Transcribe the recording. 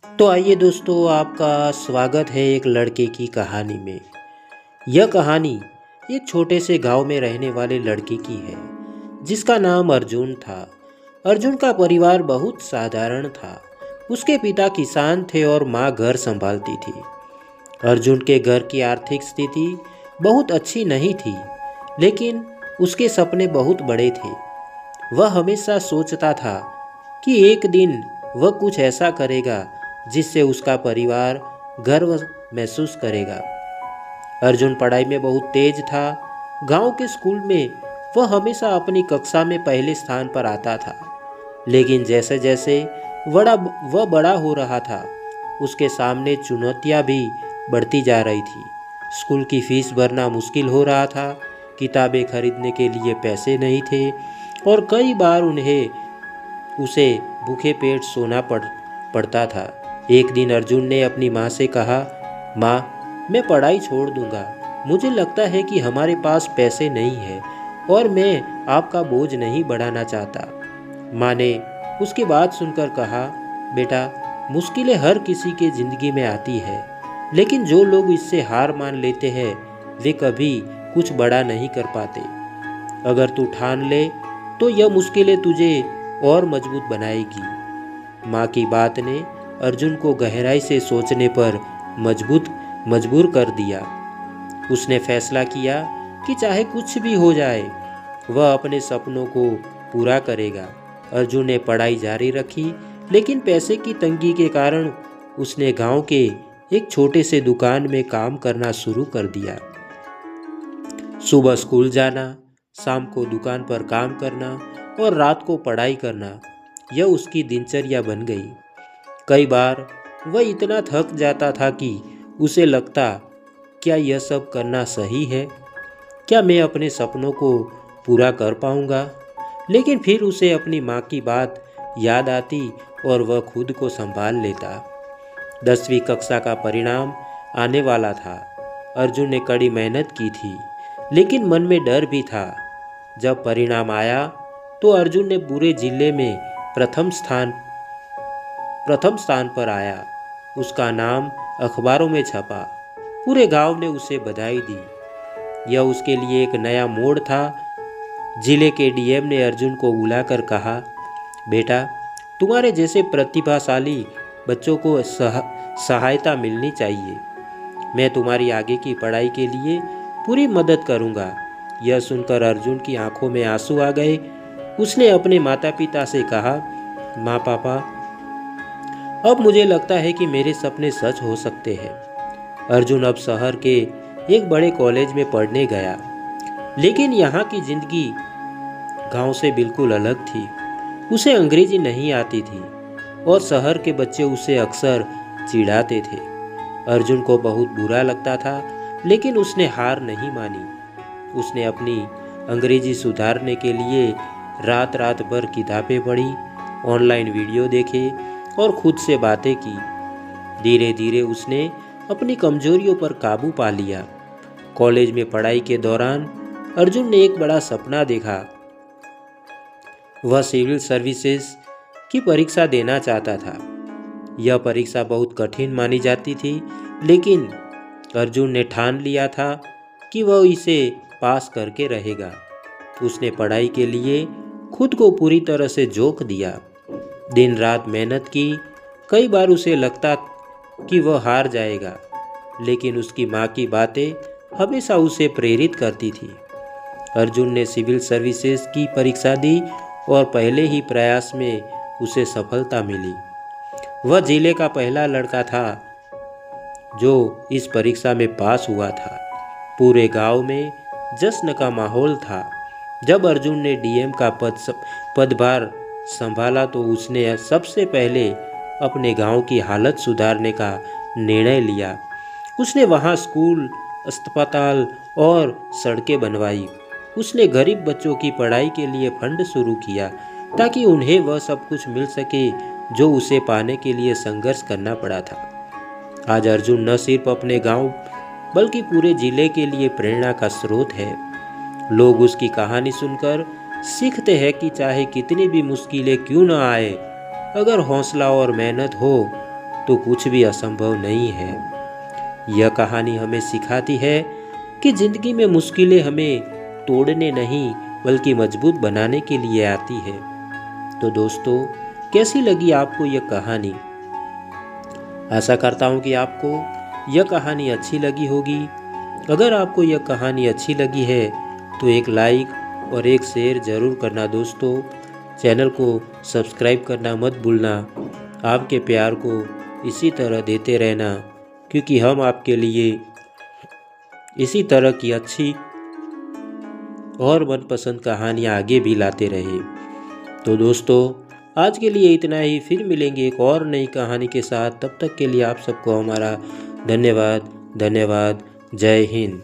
तो आइए दोस्तों, आपका स्वागत है एक लड़के की कहानी में। यह कहानी एक छोटे से गांव में रहने वाले लड़के की है जिसका नाम अर्जुन था। अर्जुन का परिवार बहुत साधारण था। उसके पिता किसान थे और माँ घर संभालती थी। अर्जुन के घर की आर्थिक स्थिति बहुत अच्छी नहीं थी, लेकिन उसके सपने बहुत बड़े थे। वह हमेशा सोचता था कि एक दिन वह कुछ ऐसा करेगा जिससे उसका परिवार गर्व महसूस करेगा। अर्जुन पढ़ाई में बहुत तेज था। गांव के स्कूल में वह हमेशा अपनी कक्षा में पहले स्थान पर आता था। लेकिन जैसे जैसे वह बड़ा हो रहा था, उसके सामने चुनौतियां भी बढ़ती जा रही थी। स्कूल की फीस भरना मुश्किल हो रहा था, किताबें खरीदने के लिए पैसे नहीं थे और कई बार उसे भूखे पेट सोना पड़ता था। एक दिन अर्जुन ने अपनी माँ से कहा, माँ, मैं पढ़ाई छोड़ दूंगा। मुझे लगता है कि हमारे पास पैसे नहीं है और मैं आपका बोझ नहीं बढ़ाना चाहता। माँ ने उसकी बात सुनकर कहा, बेटा, मुश्किलें हर किसी के जिंदगी में आती है, लेकिन जो लोग इससे हार मान लेते हैं वे कभी कुछ बड़ा नहीं कर पाते। अगर तू ठान ले तो यह मुश्किलें तुझे और मजबूत बनाएगी। माँ की बात ने अर्जुन को गहराई से सोचने पर मजबूर कर दिया। उसने फैसला किया कि चाहे कुछ भी हो जाए, वह अपने सपनों को पूरा करेगा। अर्जुन ने पढ़ाई जारी रखी, लेकिन पैसे की तंगी के कारण उसने गांव के एक छोटे से दुकान में काम करना शुरू कर दिया। सुबह स्कूल जाना, शाम को दुकान पर काम करना और रात को पढ़ाई करना, यह उसकी दिनचर्या बन गई। कई बार वह इतना थक जाता था कि उसे लगता, क्या यह सब करना सही है? क्या मैं अपने सपनों को पूरा कर पाऊंगा? लेकिन फिर उसे अपनी माँ की बात याद आती और वह खुद को संभाल लेता। 10वीं कक्षा का परिणाम आने वाला था। अर्जुन ने कड़ी मेहनत की थी, लेकिन मन में डर भी था। जब परिणाम आया तो अर्जुन ने पूरे जिले में प्रथम स्थान पर आया। उसका नाम अखबारों में छपा। पूरे गांव ने उसे बधाई दी। यह उसके लिए एक नया मोड़ था। जिले के डीएम ने अर्जुन को बुलाकर कहा, बेटा, तुम्हारे जैसे प्रतिभाशाली बच्चों को सहायता मिलनी चाहिए। मैं तुम्हारी आगे की पढ़ाई के लिए पूरी मदद करूंगा। यह सुनकर अर्जुन की आंखों में आंसू आ गए। उसने अपने माता पिता से कहा, माँ, पापा, अब मुझे लगता है कि मेरे सपने सच हो सकते हैं। अर्जुन अब शहर के एक बड़े कॉलेज में पढ़ने गया, लेकिन यहाँ की जिंदगी गांव से बिल्कुल अलग थी। उसे अंग्रेजी नहीं आती थी और शहर के बच्चे उसे अक्सर चिढ़ाते थे। अर्जुन को बहुत बुरा लगता था, लेकिन उसने हार नहीं मानी। उसने अपनी अंग्रेजी सुधारने के लिए रात रात भर किताबें पढ़ी, ऑनलाइन वीडियो देखे और खुद से बातें की। धीरे धीरे उसने अपनी कमजोरियों पर काबू पा लिया। कॉलेज में पढ़ाई के दौरान अर्जुन ने एक बड़ा सपना देखा। वह सिविल सर्विसेज की परीक्षा देना चाहता था। यह परीक्षा बहुत कठिन मानी जाती थी, लेकिन अर्जुन ने ठान लिया था कि वह इसे पास करके रहेगा। उसने पढ़ाई के लिए खुद को पूरी तरह से झोंक दिया। दिन रात मेहनत की। कई बार उसे लगता कि वह हार जाएगा, लेकिन उसकी माँ की बातें हमेशा उसे प्रेरित करती थी। अर्जुन ने सिविल सर्विसेज की परीक्षा दी और पहले ही प्रयास में उसे सफलता मिली। वह जिले का पहला लड़का था जो इस परीक्षा में पास हुआ था। पूरे गांव में जश्न का माहौल था। जब अर्जुन ने डीएम का पदभार संभाला तो उसने सबसे पहले अपने गांव की हालत सुधारने का निर्णय लिया। उसने वहां स्कूल, अस्पताल और सड़कें बनवाई। उसने गरीब बच्चों की पढ़ाई के लिए फंड शुरू किया ताकि उन्हें वह सब कुछ मिल सके जो उसे पाने के लिए संघर्ष करना पड़ा था। आज अर्जुन न सिर्फ अपने गांव बल्कि पूरे जिले के लिए प्रेरणा का स्रोत है। लोग उसकी कहानी सुनकर सीखते हैं कि चाहे कितनी भी मुश्किलें क्यों न आए, अगर हौसला और मेहनत हो तो कुछ भी असंभव नहीं है। यह कहानी हमें सिखाती है कि जिंदगी में मुश्किलें हमें तोड़ने नहीं बल्कि मजबूत बनाने के लिए आती है। तो दोस्तों, कैसी लगी आपको यह कहानी? आशा करता हूँ कि आपको यह कहानी अच्छी लगी होगी। अगर आपको यह कहानी अच्छी लगी है तो एक लाइक और एक शेयर ज़रूर करना दोस्तों। चैनल को सब्सक्राइब करना मत भूलना। आपके प्यार को इसी तरह देते रहना, क्योंकि हम आपके लिए इसी तरह की अच्छी और मनपसंद कहानियाँ आगे भी लाते रहे। तो दोस्तों, आज के लिए इतना ही। फिर मिलेंगे एक और नई कहानी के साथ। तब तक के लिए आप सबको हमारा धन्यवाद। जय हिंद।